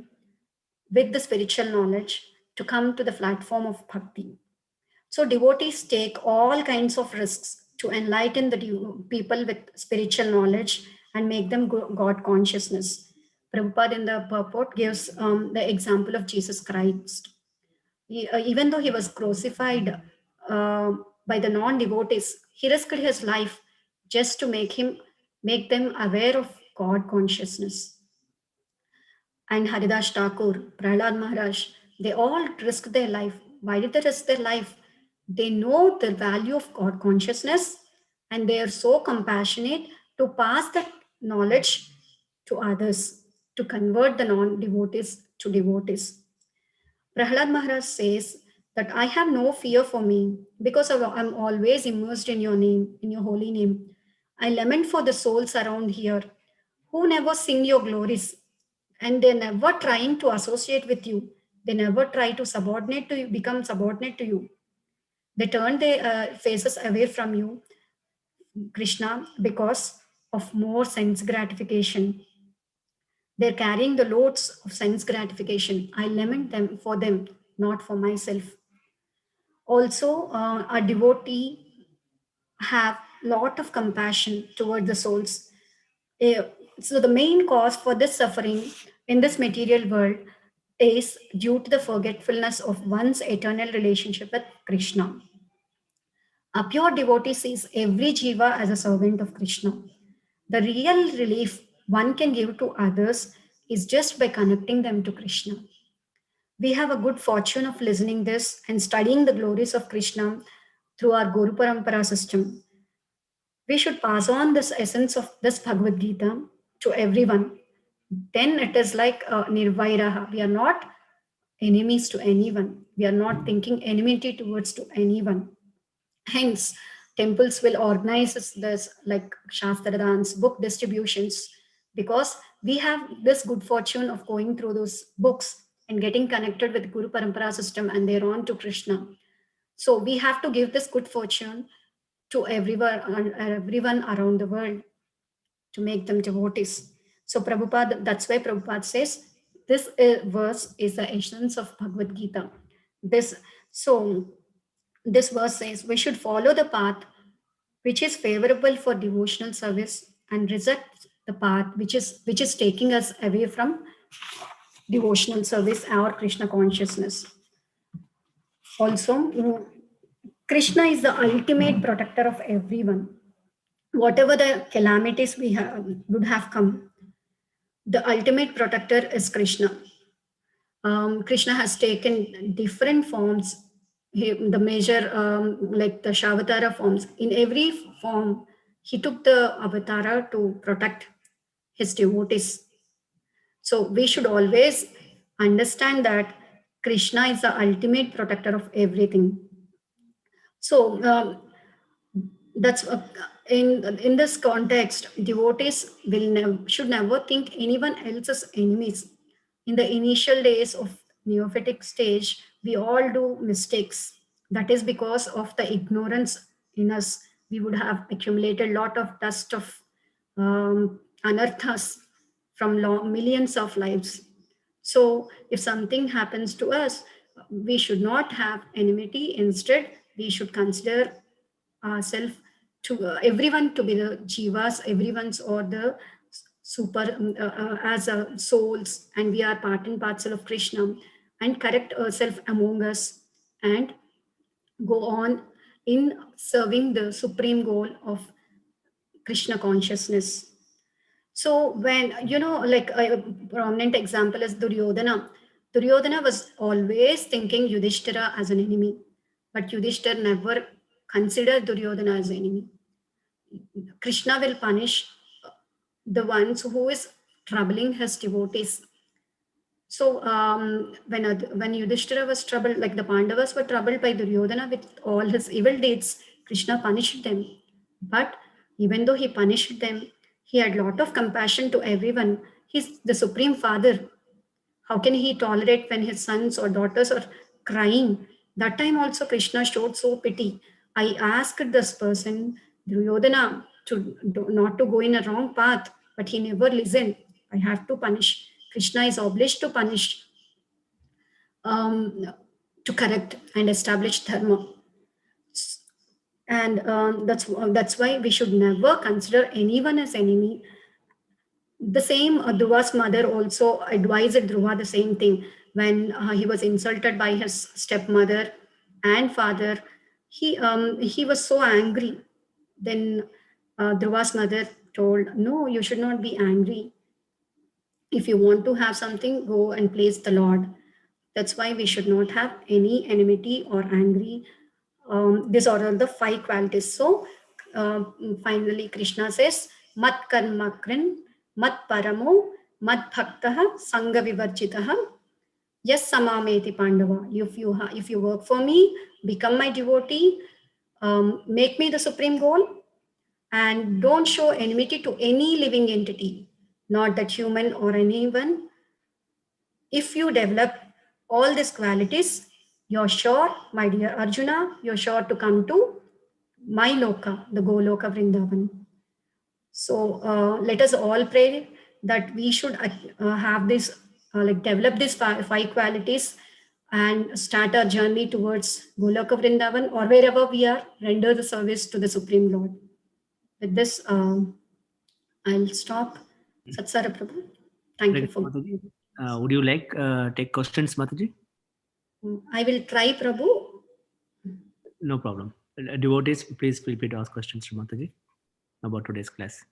with the spiritual knowledge to come to the platform of bhakti. So devotees take all kinds of risks to enlighten the people with spiritual knowledge and make them God consciousness. Prabhupada in the purport gives the example of Jesus Christ. Even though he was crucified by the non-devotees, he risked his life just to make them aware of God consciousness. And Haridas Thakur, Prahlad Maharaj, they all risked their life. Why did they risk their life? They know the value of God consciousness and they are so compassionate to pass that knowledge to others, to convert the non devotees to devotees. Prahlad Maharaj says that I have no fear for me because I'm always immersed in your name, in your holy name. I lament for the souls around here who never sing your glories and they're never trying to associate with you. They never try to subordinate to you, become subordinate to you. They turn their faces away from you, Krishna, because of more sense gratification. They're carrying the loads of sense gratification. I lament them, not for myself. Also, a devotee have lot of compassion toward the souls. So the main cause for this suffering in this material world is due to the forgetfulness of one's eternal relationship with Krishna. A pure devotee sees every jiva as a servant of Krishna. The real relief one can give to others is just by connecting them to Krishna. We have a good fortune of listening this and studying the glories of Krishna through our Guru Parampara system. We should pass on this essence of this Bhagavad Gita to everyone. Then it is like nirvairaha. We are not enemies to anyone. We are not thinking enmity towards to anyone. Hence, temples will organize this like Shastradans, book distributions, because we have this good fortune of going through those books and getting connected with Guru Parampara system and thereon to Krishna. So we have to give this good fortune to everyone around the world to make them devotees. So Prabhupada, that's why Prabhupada says this verse is the essence of Bhagavad Gita. This so this verse says we should follow the path which is favorable for devotional service and reject the path which is taking us away from devotional service or Krishna consciousness. Also, Krishna is the ultimate protector of everyone. Whatever the calamities would have come, the ultimate protector is Krishna. Krishna has taken different forms, the major, like the Shavatara forms. In every form, he took the avatara to protect his devotees. So we should always understand that Krishna is the ultimate protector of everything. So that's in this context, devotees should never think anyone else as enemies. In the initial days of neophytic stage, we all do mistakes. That is because of the ignorance in us. We would have accumulated a lot of dust of anarthas from millions of lives. So if something happens to us, we should not have enmity. Instead, we should consider ourselves to everyone to be the jivas, everyone's or the super as souls, and we are part and parcel of Krishna, and correct ourselves among us and go on in serving the supreme goal of Krishna consciousness. So when, like a prominent example is Duryodhana. Duryodhana was always thinking Yudhishthira as an enemy, but Yudhishthira never considered Duryodhana as an enemy. Krishna will punish the ones who is troubling his devotees. So when Yudhishthira was troubled, like the Pandavas were troubled by Duryodhana with all his evil deeds, Krishna punished them. But even though he punished them, he had a lot of compassion to everyone. He's the Supreme Father. How can he tolerate when his sons or daughters are crying? That time also Krishna showed so pity. I asked this person, Duryodhana, not to go in a wrong path, but he never listened. I have to punish. Krishna is obliged to punish, to correct and establish dharma. And that's why we should never consider anyone as enemy. The same Dhruva's mother also advised Dhruva the same thing when he was insulted by his stepmother and father. He was so angry. Then Dhruva's mother told, no, you should not be angry. If you want to have something, go and praise the Lord. That's why we should not have any enmity or angry. These are all the 5 qualities. So finally, Krishna says, Mat karmakrin, mat paramo, mat bhaktaha, sangha vivarjitaha, yes samameti pandava. If you work for me, become my devotee, make me the supreme goal, and don't show enmity to any living entity, not that human or anyone. If you develop all these qualities, you're sure, my dear Arjuna, you're sure to come to my loka, the Goloka Vrindavan. So let us all pray that we should have this, develop these 5 qualities and start our journey towards Goloka Vrindavan, or wherever we are, render the service to the Supreme Lord. With this, I'll stop. Satsara Prabhu. Thank you for. Mataji, would you like take questions, Mataji? I will try, Prabhu. No problem. Devotees, please feel free to ask questions to Mataji about today's class.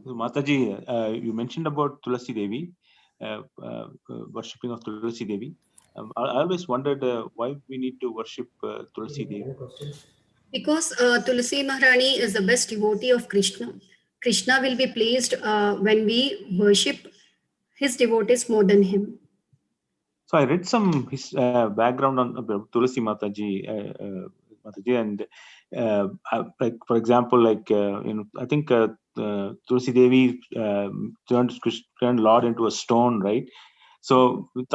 So, Mataji, you mentioned about Tulasi Devi, worshipping of Tulasi Devi. I always wondered why we need to worship Tulasi Devi. Because Tulasi Maharani is the best devotee of Krishna. Krishna will be pleased when we worship his devotees more than him. So I read some his background on Tulasi Mataji, and like for example, like I think Tulasi Devi turned Lord into a stone, right? So with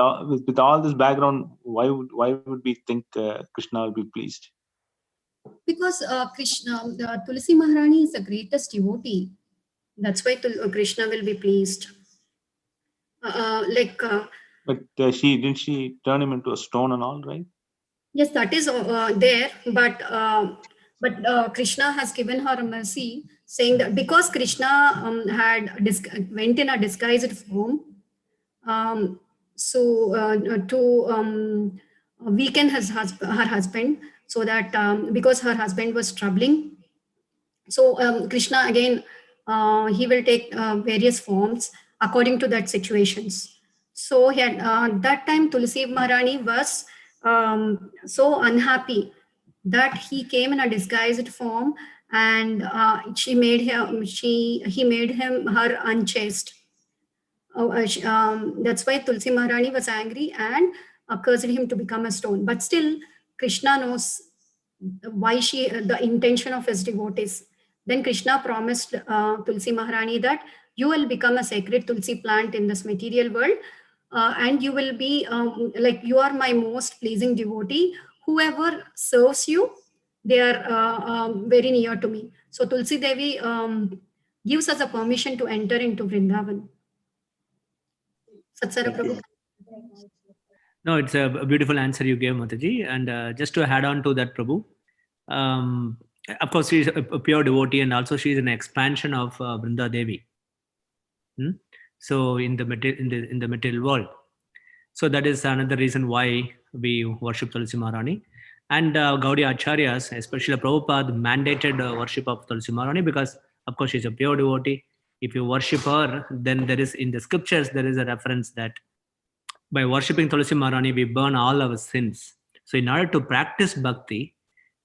all this background, why would we think Krishna will be pleased? Because Tulasi Maharani is the greatest devotee. That's why Krishna will be pleased. But didn't she turn him into a stone and all, right? Yes, that is there, but Krishna has given her a mercy, saying that because Krishna went in a disguised form, to weaken her husband, so that because her husband was troubling, so Krishna again he will take various forms according to that situations. So he had, that time Tulasi Maharani was so unhappy that he came in a disguised form, and he made him her unchaste. That's why Tulsi Maharani was angry and cursed him to become a stone. But still, Krishna knows why the intention of his devotees. Then Krishna promised Tulsi Maharani that you will become a sacred Tulsi plant in this material world, and you will be like you are my most pleasing devotee. Whoever serves you, they are very near to me. So Tulsi Devi gives us a permission to enter into Vrindavan. Satsara Prabhu. No, it's a beautiful answer you gave, Mataji. And just to add on to that, Prabhu, of course, she's a pure devotee, and also she's an expansion of Vrinda Devi. So in the material world, so that is another reason why we worship Tulsi Maharani. And Gaudiya Acharyas, especially Prabhupada, mandated worship of Tulsi Maharani because, of course, she's a pure devotee. If you worship her, then there is in the scriptures there is a reference that by worshipping Tulsi Maharani, we burn all our sins. So in order to practice bhakti,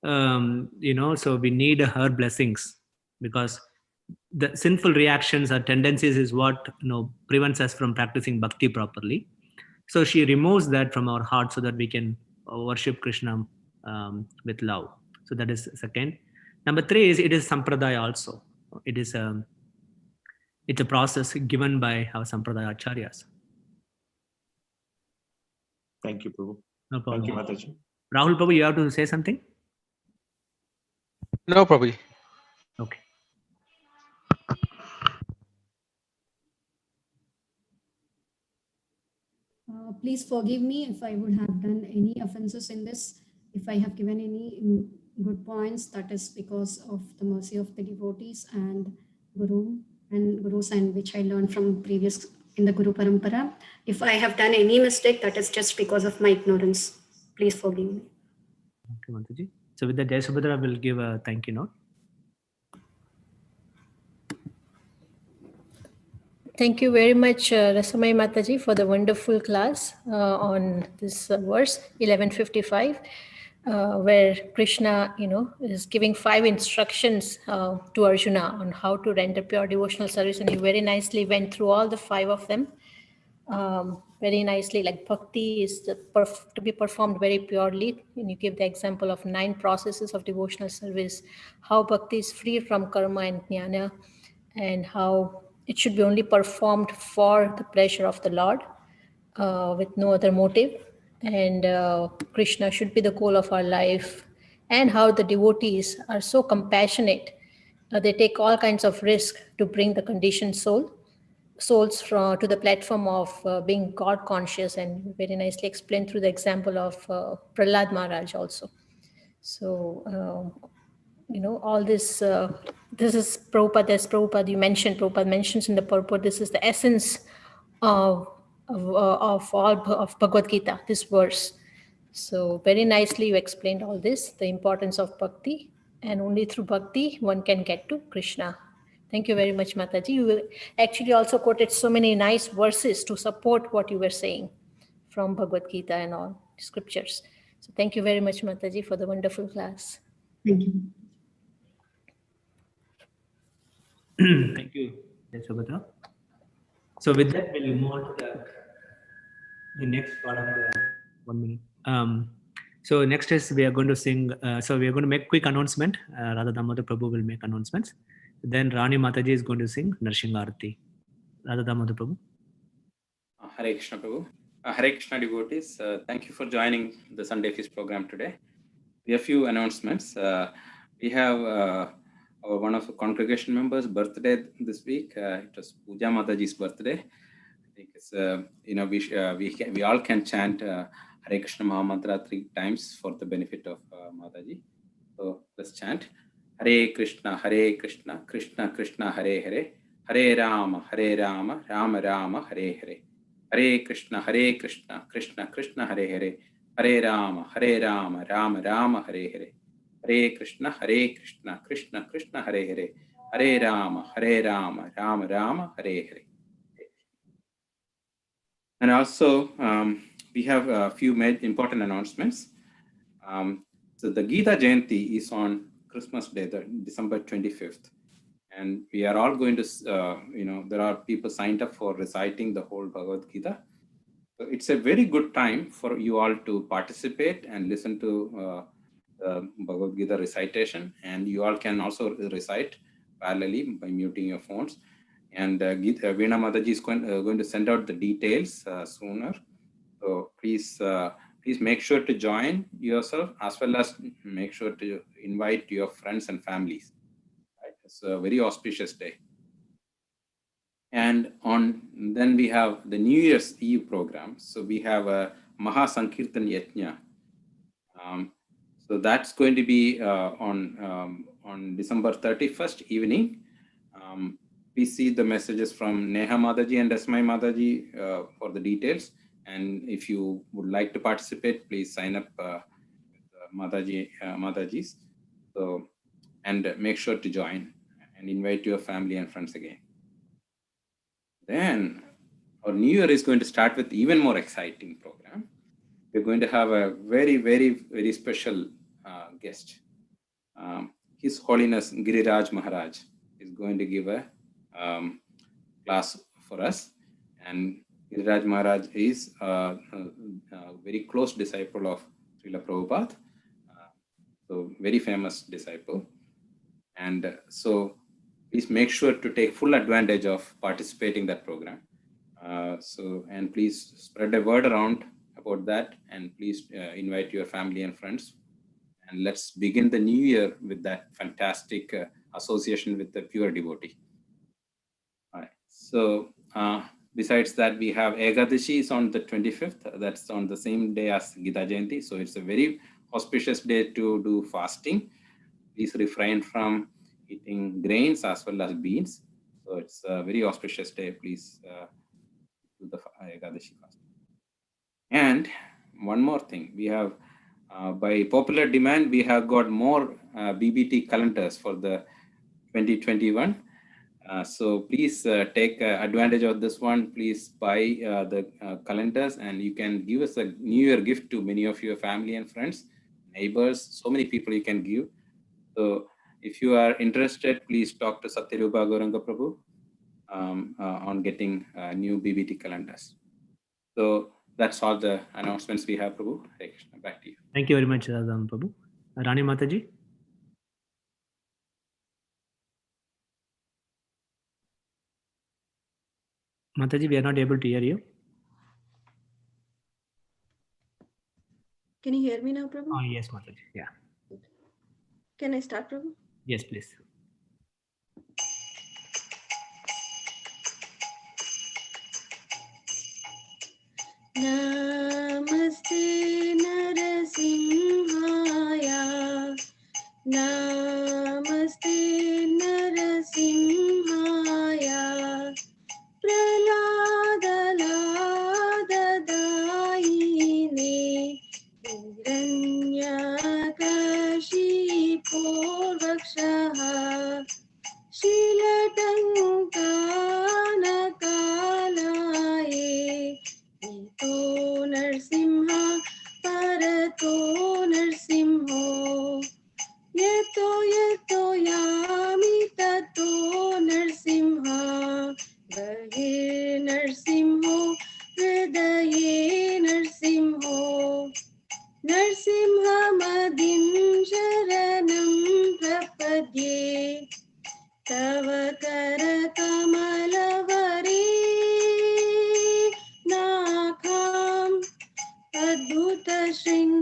so we need her blessings, because the sinful reactions or tendencies is what prevents us from practicing bhakti properly. So she removes that from our heart so that we can worship Krishna with love. So that is second. Number 3 is it is sampradaya also. It's a process given by our sampradaya acharyas. Thank you, Prabhu. No problem. Thank you, Mataji. Rahul Prabhu, you have to say something? No, Prabhu. Okay. Please forgive me if I would have done any offenses in this. If I have given any good points, that is because of the mercy of the devotees and gurus, and which I learned from previous in the Guru Parampara. If I have done any mistake, that is just because of my ignorance. Please forgive me. Okay, Mataji. So with that, Jai Subhadra will give a thank you note. Thank you very much, Rasamayi Mataji, for the wonderful class on this verse 1155, where Krishna, is giving 5 instructions to Arjuna on how to render pure devotional service, and he very nicely went through all the 5 of them. Very nicely, like bhakti is to be performed very purely, and you give the example of 9 processes of devotional service, how bhakti is free from karma and jnana, and how it should be only performed for the pleasure of the Lord with no other motive, and Krishna should be the goal of our life, and how the devotees are so compassionate. They take all kinds of risk to bring the conditioned souls to the platform of being God conscious, and very nicely explained through the example of Prahlad Maharaj also. So, all this, this is Prabhupada, as Prabhupada mentions in the purport, this is the essence of Bhagavad Gita, this verse. So very nicely you explained all this, the importance of bhakti, and only through bhakti one can get to Krishna. Thank you very much, Mataji. You actually also quoted so many nice verses to support what you were saying from Bhagavad Gita and all scriptures. So thank you very much, Mataji, for the wonderful class. Thank you. Thank you, Jai Subhadra. So with that, we'll move on to the next part of the 1 minute. So next is we are going to sing. So we are going to make quick announcement. Radha Damodar Prabhu will make announcements. Then Rani Mataji is going to sing Narsingha Arati. Radha Damodar Prabhu. Hare Krishna Prabhu. Hare Krishna devotees. Thank you for joining the Sunday Feast program today. We have a few announcements. We have one of the congregation members' birthday this week. It was Puja Mataji's birthday. I think it's we all can chant Hare Krishna Mahamantra 3 times for the benefit of Mataji. So let's chant Hare Krishna, Krishna Krishna, Hare Hare, Hare Rama, Rama Rama, Hare Hare. Hare Krishna, Krishna Krishna, Hare Hare, Hare Rama, Rama Rama, Hare Hare. Hare Krishna, Krishna Krishna, Hare Hare, Hare Rama, Rama Rama, Hare Hare. And also, we have a few important announcements. So the Gita Jayanti is on Christmas Day, December 25th. And we are all going to, there are people signed up for reciting the whole Bhagavad Gita. So it's a very good time for you all to participate and listen to Bhagavad Gita recitation. And you all can also recite parallelly by muting your phones. And Veena Mataji is going to send out the details sooner. So please make sure to join yourself, as well as make sure to invite your friends and families. Right? It's a very auspicious day. And then we have the New Year's Eve program. So we have a Maha Sankirtan Yajna. So that's going to be on December 31st evening. Please see the messages from Neha Mataji and Rasamayi Mataji for the details. And if you would like to participate, please sign up with Matajis. So, and make sure to join and invite your family and friends again. Then our New Year is going to start with even more exciting program. We're going to have a very, very, very special guest. His Holiness Giriraj Maharaj is going to give a class for us. And Giriraj Maharaj is a very close disciple of Srila Prabhupada. So very famous disciple. And so please make sure to take full advantage of participating in that program. And please spread a word around about that, and please invite your family and friends. And let's begin the new year with that fantastic association with the pure devotee. All right. So besides that, we have Ekadashi is on the 25th. That's on the same day as Gita Jayanti. So it's a very auspicious day to do fasting. Please refrain from eating grains as well as beans. So it's a very auspicious day. Please do the Ekadashi fasting. And one more thing, we have, by popular demand, we have got more BBT calendars for the 2021. So please take advantage of this one. Please buy the calendars, and you can give us a New Year gift to many of your family and friends, neighbors, so many people you can give. So if you are interested, please talk to Satyarupa Gauranga Prabhu on getting new BBT calendars. So that's all the announcements we have, Prabhu. Hare Krishna, back to you. Thank you very much, Radha Prabhu. Rani Mataji. Mataji, we are not able to hear you. Can you hear me now, Prabhu? Oh, yes, Mataji. Yeah. Can I start, Prabhu? Yes, please. Namaste Narasimhaya. Namaste Narasimhaya. Praladadayine. Hiranyakashipo vakshaha. Shilatankanakalaye. Ito Narsimha Parato Narsimho. Yeto yami tato Narsimha. Bahir Narsimho Hridaye Narsimho. Narsimha Madim Sharanam Prapadye. Tava Karakamalavare Nakham Adbhuta Shringam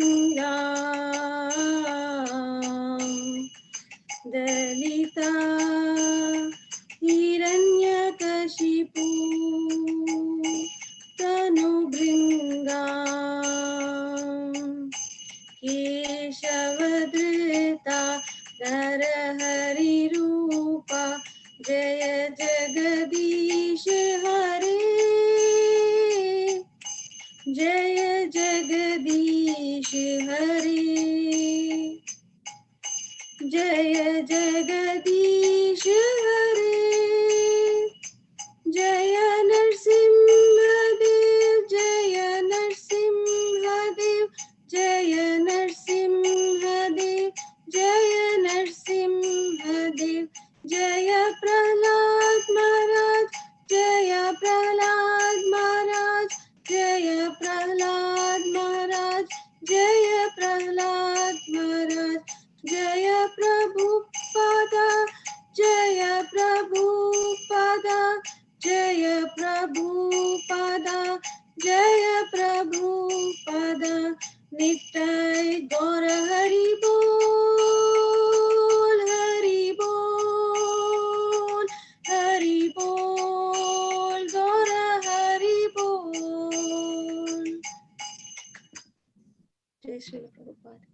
Dalita Hiranyakashipu Tanu Bringam Keshavadrita Narahari Rupa Jaya Jagadish Hare Jaya Jagadish Hare Jaya Jagadish Hare Jaya Narsimhadev Jaya Narsimhadev Jaya Narsimhadev Jaya Narsimhadev Jaya Prahlad Maharaj Jaya Prahlad Maharaj Jaya Prahlad Maharaj Jaya Prahlad Maharaj Jaya Prabhupada Jaya Prabhupada Jaya Prabhupada Jaya Prabhupada Nittai Gaura Hari Bol Hari Bol Hari Bol Gaura Hari Bol. Jai Sri Prabhupada.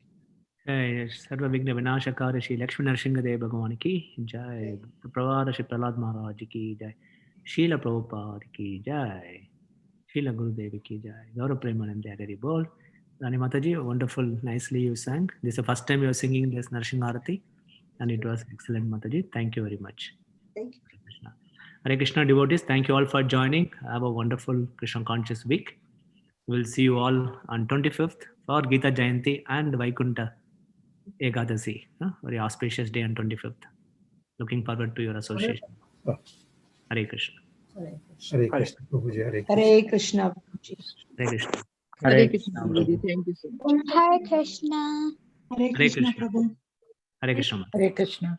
Jai Sarva Vigna Vinashakara Shri Lakshmi Narsingadev Bhagavan ki Jai. Pravada Shri Prahlad Maharaj ki Jai. Srila Prabhupada ki Jai. Srila Gurudev ki Jai. Gaurav Premanand Hari Bol. Rani Mataji, wonderful, nicely you sang. This is the first time you are singing this Narsimha Arati, and it was excellent, Mataji. Thank you very much. Thank you. Hare Krishna. Hare Krishna devotees, thank you all for joining. Have a wonderful Krishna conscious week. We'll see you all on 25th for Gita Jayanti and Vaikunta Ekadasi. Very auspicious day on 25th. Looking forward to your association. Hare Krishna. Hare Krishna. Hare Krishna. Hare Krishna. Hare Krishna, Prabhuji. Thank you so much. Hare Krishna. Hare Hare Krishna, Krishna. Prabhu. Hare Krishna. Hare Krishna.